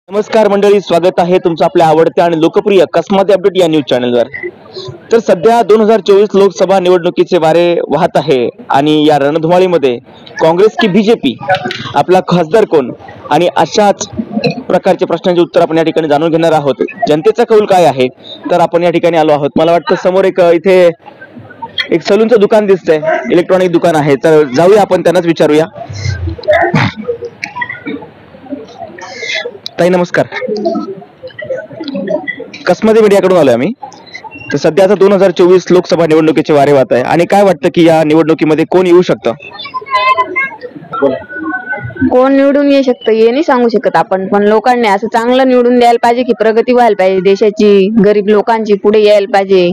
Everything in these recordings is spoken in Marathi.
नमस्कार मंडळी, स्वागत आहे तुमचं आपल्या आवडत्या आणि लोकप्रिय कसमाते अपडेट या न्यूज चॅनलवर। तर सध्या 2024 लोकसभा निवडणुकीचे वारे वाहत आहे आणि या रणधुमाळीमध्ये काँग्रेस की बीजेपी, आपला खासदार कोण आणि अशाच प्रकारचे प्रश्नांची उत्तर आपण या ठिकाणी जाणून घेणार आहोत। जनतेचा कौल काय आहे तर आपण या ठिकाणी आलो आहोत। मला वाटतं समोर इथे एक सलूनचं दुकान दिसतंय, इलेक्ट्रॉनिक दुकान आहे, तर जाऊया आपण त्यांनाच विचारूया। ताई नमस्कार, कसमाते मीडियाकडून आलोय आम्ही। तर सध्या आता 2024 लोकसभा निवडणुकीचे वारे वाहत आहे आणि काय वाटतं की या निवडणुकीमध्ये कोण येऊ शकतं? कोण निवडून येऊ शकतं हे नाही सांगू शकत आपण, पण लोकांनी असं चांगलं निवडून द्यायला पाहिजे की प्रगती व्हायला पाहिजे देशाची, गरीब लोकांची पुढे यायला पाहिजे,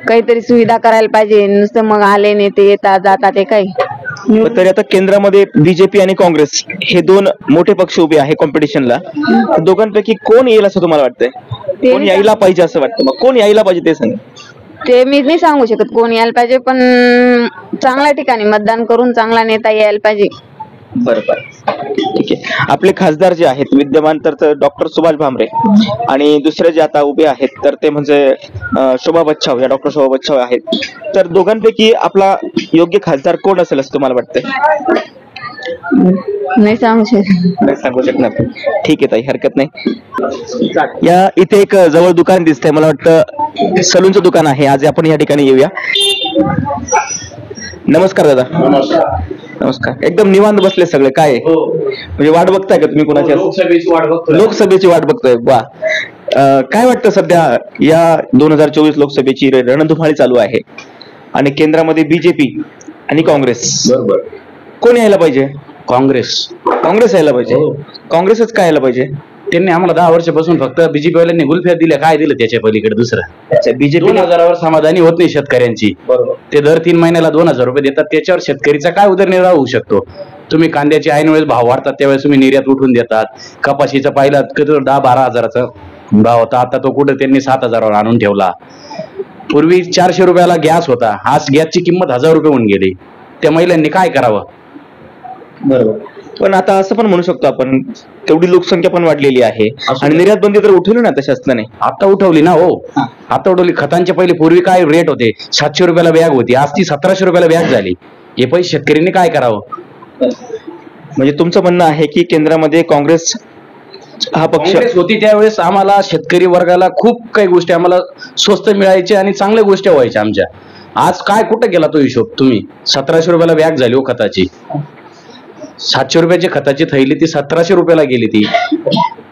काहीतरी सुविधा करायला पाहिजे। नुसतं मग आले नेते येतात जातात ते काय। तरी आता केंद्रामध्ये बीजेपी आणि काँग्रेस हे दोन मोठे पक्ष उभे आहे कॉम्पिटिशनला, दोघांपैकी कोण येईल असं तुम्हाला वाटतंय? कोण यायला पाहिजे असं वाटतं? मग कोण यायला पाहिजे ते सांग। ते मी नाही सांगू शकत कोण यायला पाहिजे, पण चांगल्या ठिकाणी मतदान करून चांगला नेता यायला पाहिजे। बरोबर, ठीक आहे। आपले खासदार जे आहेत विद्यमान तर डॉक्टर सुभाष भामरे आणि दुसरे जे आता उभे आहेत तर ते म्हणजे शोभा बच्छाव, या डॉक्टर शोभा बच्छाव आहेत। तर दोघांपैकी आपला योग्य खासदार कोण असेल असं तुम्हाला वाटतंय? नाही सांगू शकत। नाही सांगू शकणार, ठीक आहे ताई, हरकत नाही। या इथे एक जवळ दुकान दिसतंय, मला वाटतं सलूनचं दुकान आहे। आज आपण या ठिकाणी येऊया। नमस्कार दादा। नमस्कार। एकदम निवांत बसले सगळे, काय म्हणजे वाट बघताय का तुम्ही कोणाची? लोकसभेची वाट बघतोय, वा। काय वाटतं सध्या या 2024 लोकसभेची रणधुमाळी चालू आहे आणि केंद्रामध्ये बीजेपी आणि काँग्रेस, बरोबर, कोण यायला पाहिजे? काँग्रेस यायला पाहिजे। काँग्रेसच काय यायला पाहिजे? त्यांनी आम्हाला 10 वर्षापासून फक्त बीजेपी वाल्यांनी गुलफ्या दिल्या, काय दिलं त्याच्या पलीकडे दुसरं? बीजेपी 2000वर समाधानी होत नाही शेतकऱ्यांची। ते दर 3 महिन्याला 2000 रुपये देतात, त्याच्यावर शेतकरीचा काय उदरनिर्वाह होऊ शकतो? तुम्ही कांद्याचे ऐन वेळेस भाव वाढतात त्यावेळेस तुम्ही निर्यात उठून देतात। कपाशीचा पहिला 10-12 हजाराचा भाव होता, आता तो कुठे त्यांनी 7000वर आणून ठेवला। पूर्वी 400 रुपयाला गॅस होता, आज गॅसची किंमत 1000 रुपये होऊन गेली। त्या महिलांनी काय करावं? बरोबर, पण आता असं पण म्हणू शकतो आपण तेवढी लोकसंख्या पण वाढलेली आहे आणि निर्यात बंदी तर उठवली ना तशी असताना? आता उठवली ना हो, आता उठवली। खतांच्या पहिले पूर्वी काय रेट होते? 700 रुपयाला बॅग होती, आज ती 1700 रुपयाला बॅग झाली। हे पैसे शेतकऱ्यांनी काय करावं? म्हणजे तुमचं म्हणणं आहे की केंद्रामध्ये काँग्रेस हा पक्ष होती त्यावेळेस आम्हाला शेतकरी वर्गाला खूप काही गोष्टी आम्हाला स्वस्त मिळायच्या आणि चांगल्या गोष्टी व्हायच्या आमच्या। आज काय कुठं गेला तो हिशोब? तुम्ही 1700 रुपयाला बॅग झाली हो खताची, 700 रुपयाची खताची थैली ती 1700 रुपयाला गेली। ती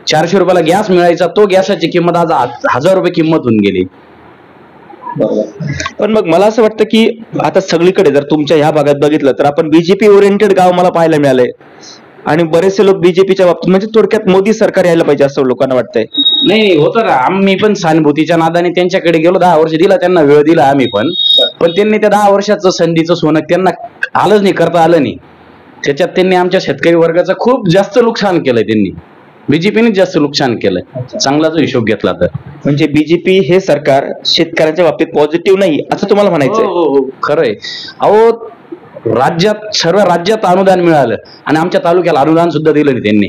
400 रुपयाला गॅस मिळायचा, तो गॅसाची किंमत आज 1000 रुपये किंमत होऊन गेली। पण मग मला असं वाटतं की आता सगळीकडे जर तुमच्या ह्या भागात बघितलं तर आपण बीजेपी ओरिएंटेड गाव मला पाहायला मिळालंय आणि बरेचसे लोक बीजेपीच्या बाबतीत म्हणजे थोडक्यात मोदी सरकार यायला पाहिजे असं लोकांना वाटतंय। नाही होतं ना, आम्ही पण सहानुभूतीच्या नादाने त्यांच्याकडे गेलो, 10 वर्ष दिला त्यांना, वेळ दिला आम्ही पण त्यांनी त्या 10 वर्षाचं संधीचं सोनं त्यांना आलंच नाही, करता आलं नाही। त्याच्यात त्यांनी आमच्या शेतकरी वर्गाचं खूप जास्त नुकसान केलंय, त्यांनी बीजेपीने जास्त नुकसान केलंय चांगला जो हिशोब घेतला तर। म्हणजे बीजेपी हे सरकार शेतकऱ्यांच्या बाबतीत पॉझिटिव्ह नाही असं तुम्हाला म्हणायचंय? हो खरंय। अहो राज्यात, सर्व राज्यात अनुदान मिळालं आणि आमच्या तालुक्याला अनुदान सुद्धा दिलं नाही त्यांनी।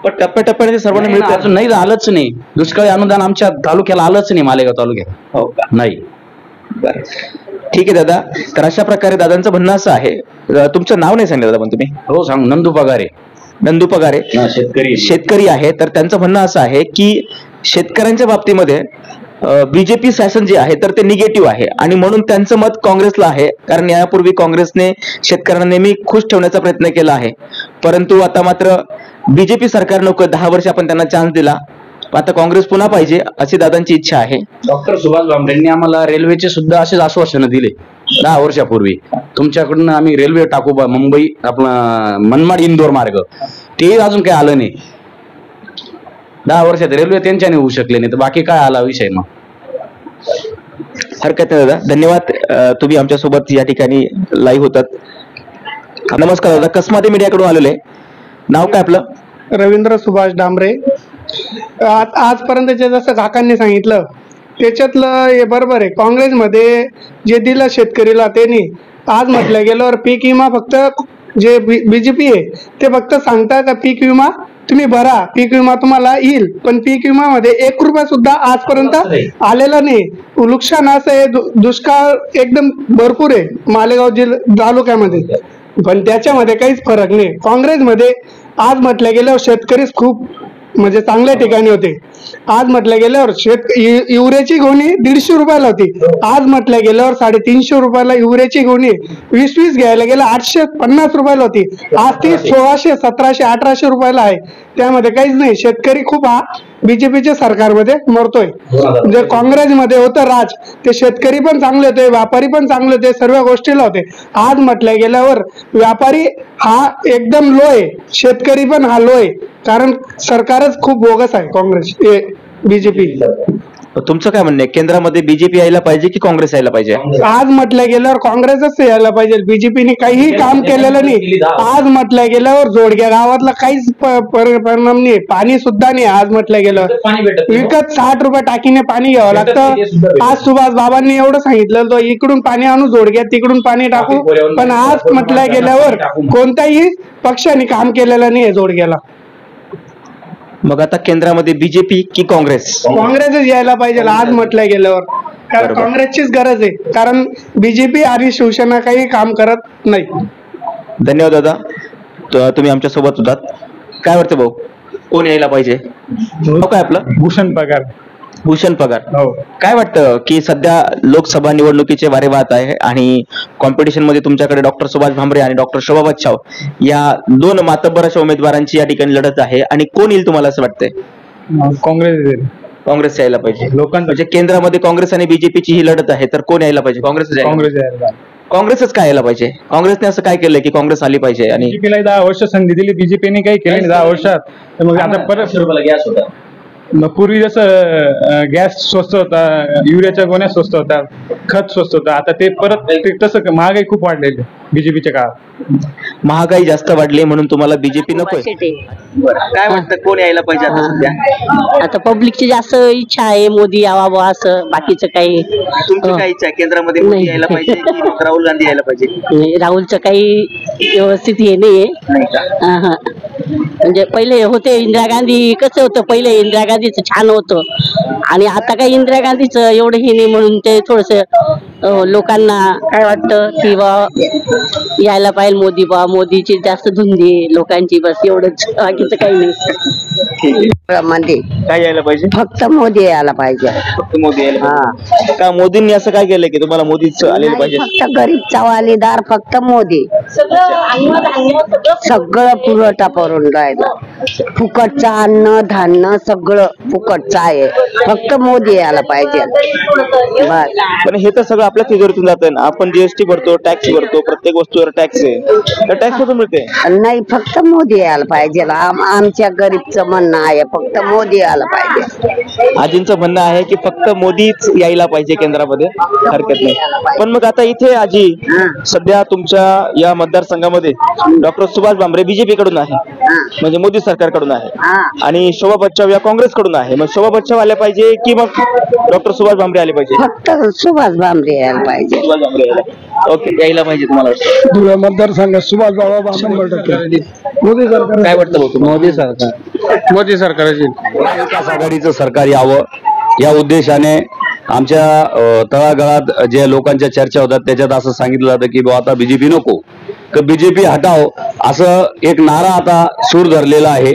पण टप्प्याटप्प्याने सर्वांना मिळतं, अजून नाही आलंच नाही। दुष्काळी अनुदान आमच्या तालुक्याला आलंच नाही, मालेगाव तालुक्यात। हो का? नाही। बरं, ठीक आहे दादा। तर अशा प्रकारे दादांचं म्हणणं असं आहे, तुमचं नाव नाही सांगितलं दादा पण तुम्ही? हो सांग, नंदू पगारे। नंदू पगारे शेतकरी आहे। तर त्यांचं म्हणणं असं आहे की शेतकऱ्यांच्या बाबतीमध्ये बीजेपी शासन जे आहे तर ते निगेटिव्ह आहे आणि म्हणून त्यांचं मत काँग्रेसला आहे, कारण यापूर्वी काँग्रेसने शेतकऱ्यांना नेहमी खुश ठेवण्याचा प्रयत्न केला आहे, परंतु आता मात्र बीजेपी सरकार नको, 10 वर्ष आपण त्यांना चान्स दिला, आता काँग्रेस पुन्हा पाहिजे अशी दादांची इच्छा आहे। डॉक्टर सुभाष भामरेंनी आम्हाला रेल्वेचे सुद्धा असेच आश्वासनं दिले 10 वर्षापूर्वी, तुमच्याकडून आम्ही रेल्वे टाकू मुंबई आपला मनमाड इंदोर मार्ग, ते अजून काही आलं नाही। 10 वर्षात रेल्वे त्यांच्याने होऊ शकले नाही, तर बाकी काय आला विषय? मग हरकत नाही दादा, धन्यवाद। तुम्ही आमच्या सोबत या ठिकाणी लाईव्ह होतात। नमस्कार दादा, कसमाते मीडियाकडून आलेले, नाव काय आपलं? रवींद्र सुभाष डांबरे। आजपर्यंतचे जसं काकांनी सांगितलं त्याच्यातलं हे बरोबर आहे। काँग्रेसमध्ये जे दिलं शेतकरीला त्यांनी, आज म्हटलं गेल्यावर पीक विमा फक्त जे बीजेपी आहे ते फक्त सांगता का पीक विमा तुम्ही भरा, पीक विमा तुम्हाला येईल, पण पीक विमामध्ये 1 रुपया सुद्धा आजपर्यंत आलेला नाही. नुकसान असं आहे, दुष्काळ एकदम भरपूर आहे मालेगाव तालुक्यामध्ये, पण त्याच्यामध्ये काहीच फरक नाही. काँग्रेसमध्ये आज म्हटलं गेल्यावर शेतकरीच खूप म्हणजे चांगल्या ठिकाणी होते. आज म्हटलं गेल्यावर युरियाची गोणी 150 रुपयाला होती, आज म्हटलं गेल्यावर 350 रुपयाला युरियाची गोणी 20 घ्यायला गेलं 850 रुपयाला होती, आज ती 1600, 1700, 1800 रुपयाला आहे. त्यामध्ये काहीच नाही. शेतकरी खूप हा बीजेपीच्या सरकारमध्ये मरतोय. जे काँग्रेसमध्ये होतं राज, ते शेतकरी पण चांगले होते, व्यापारी पण चांगले होते, सर्व गोष्टीला होते. आज म्हटलं गेल्यावर व्यापारी हा एकदम लो आहे, शेतकरी पण हा लो आहे, कारण सरकारच खूप बोगस आहे काँग्रेस बीजेपी. तुमचं काय म्हणणं आहे, केंद्रामध्ये बीजेपी यायला पाहिजे की काँग्रेस यायला पाहिजे? आज म्हटलं गेल्यावर काँग्रेसच यायला पाहिजे, बीजेपीने काहीही काम केलेलं नाही. आज म्हटलं गेल्यावर जोडग्या गावातला काहीच परिणाम नाही, पाणी सुद्धा नाही. आज म्हटलं गेलं विकत 60 रुपये टाकीने पाणी घ्यावं लागतं. आज सुभाष बाबांनी एवढं सांगितलं तो इकडून पाणी आणू जोडग्यात, तिकडून पाणी टाकू, पण आज म्हटलं गेल्यावर कोणत्याही पक्षाने काम केलेलं नाही जोडग्याला. मग आता केंद्रामध्ये बीजेपी की काँग्रेस? काँग्रेसच यायला पाहिजे आज म्हटलं गेल्यावर, कारण काँग्रेसचीच गरज आहे, कारण बीजेपी आणि शिवसेना काही काम करत नाही. धन्यवाद दादा, तुम्ही आमच्या सोबत होतात. काय वाटतं भाऊ, कोण यायला पाहिजे? नाव काय आपलं? भूषण पगार. भूषण पगार. हो. काय वाटतं की सध्या लोकसभा निवडणुकीचे वारे वाहत आहे आणि कॉम्पिटिशन मध्ये तुमच्याकडे डॉक्टर सुभाष भामरे आणि डॉक्टर शोभा बच्छाव या 2 मातब्बर अशा उमेदवारांची या ठिकाणी लढत आहे, आणि कोण येईल तुम्हाला असं वाटतंय? काँग्रेस. काँग्रेस यायला पाहिजे. लोकांचं म्हणजे केंद्रामध्ये काँग्रेस आणि बीजेपीची ही लढत आहे, तर कोण यायला पाहिजे? काँग्रेसच काय यायला पाहिजे? काँग्रेसने असं काय केलंय की काँग्रेस आली पाहिजे? आणि बीजेपीला 10 वर्ष संधी दिली, बीजेपीने काही केलं नाही 10 वर्षात. तर मग आता परत गॅस होता, मग पूर्वी जसं गॅस स्वस्त होता, युरियाच्या गोण्या स्वस्त होता, खत स्वस्त होता, आता ते परत तसं महागाई खूप वाढलेली बीजेपीच्या काळात. महागाई जास्त वाढली म्हणून तुम्हाला बीजेपी नकोय? काय वाटतं कोण यायला पाहिजे आता सध्या? आता पब्लिकची जास्त इच्छा आहे मोदी यावा बुवा, असं बाकीचं काही. तुमची काय इच्छा आहे, केंद्रामध्ये मोदी यायला पाहिजे की मग राहुल गांधी यायला पाहिजे? नाही, राहुलचं काही व्यवस्थित हे नाहीये. म्हणजे पहिले होते इंदिरा गांधी, कसं होतं पहिले इंदिरा गांधीचं छान होतं, आणि आता काही इंदिरा गांधीचं एवढं हे नाही, म्हणून ते थोडस लोकांना काय वाटतं की बा यायला पाहिजे मोदी, बा मोदीची जास्त धुंदी लोकांची, बस एवढंच, बाकीचं काही नाही. मध्ये काय यायला पाहिजे? फक्त मोदी यायला पाहिजे. फक्त मोदी यायला पाहिजे. का मोदींनी असं काय केलंय की तुम्हाला मोदीच आलेलं पाहिजे? फक्त गरीब चवालीदार, फक्त मोदी. सगळं पुरवठा करून राहिलं, फुकटचं अन्न धान्य सगळं फुकटचं आहे, फक्त मोदी यायला पाहिजे. पण हे तर सगळं आपल्या तिजोरीतून जातंय ना, आपण जीएसटी भरतो, टॅक्स भरतो, प्रत्येक वस्तूवर टॅक्स आहे, तर टॅक्स कुठून मिळते? नाही, फक्त मोदी यायला पाहिजे. आमच्या गरीबचं म्हणणं आहे, फक्त मोदी यायला पाहिजे. आजींचं म्हणणं आहे की फक्त मोदीच यायला पाहिजे केंद्रामध्ये, हरकत नाही. पण मग आता इथे आजी सध्या तुमच्या या मतदारसंघामध्ये डॉक्टर सुभाष भामरे बीजेपी कडून आहे, म्हणजे मोदी सरकारकडून आहे, आणि शोभा बच्छाव या काँग्रेस कडून आहे. मग शोभा बच्छाव आल्या पाहिजे की मग डॉक्टर सुभाष भामरे आले पाहिजे? फक्त सुभाष भामरे यायला पाहिजे. सुभाष भामरे ओके, यायला पाहिजे तुम्हाला? धुळे मतदारसंघात सुभाष बाबा 100% मोदी सरकार. काय वाटतं भाऊ तुम्हाला? मोदी सरकार. मोदी सरकारची महाविकास आघाडीचं सरकार यावं या उद्देशाने आमच्या तळागाळात जे लोकांच्या चर्चा होतात त्याच्यात असं सांगितलं जातं की बाबा आता बीजेपी नको, तर बीजेपी हटाव असं एक नारा आता सूर धरलेला आहे.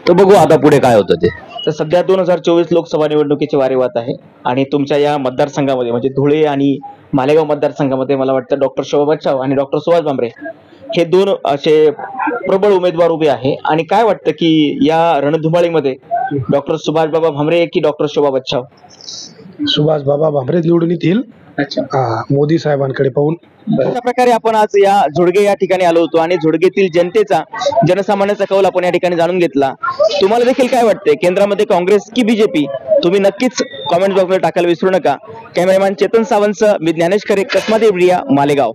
तर बघू आता पुढे काय होतं ते. तर सध्या 2024 लोकसभा निवडणुकीचे वारे वाहत आहे, आणि तुमच्या या मतदारसंघामध्ये म्हणजे धुळे आणि मालेगाव मतदारसंघामध्ये मला वाटतं डॉक्टर शोभा बच्छाव आणि डॉक्टर सुभाष भामरे हे 2 असे प्रबळ उमेदवार उभे आहे. आणि काय वाटतं की या रणधुमाळीमध्ये डॉक्टर सुभाष बाबा भामरे की डॉक्टर शोभा बच्छाव? सुभाष बाबा भामरे निवडून येतील. मोदी साहेबांकडे पाहून. अशा प्रकारे आपण आज या झोडगे या ठिकाणी आलो होतो, आणि झोडगेतील जनतेचा, जनसामान्याचा कौल आपण या ठिकाणी जाणून घेतला. तुम्हाला देखील काय वाटतंय, केंद्रामध्ये काँग्रेस की बीजेपी? तुम्ही नक्कीच कॉमेंट बॉक्समध्ये टाकायला विसरू नका. कॅमेरामॅन चेतन सावंत, मी ज्ञानेश खरे, कसमादी एवढिया, मालेगाव.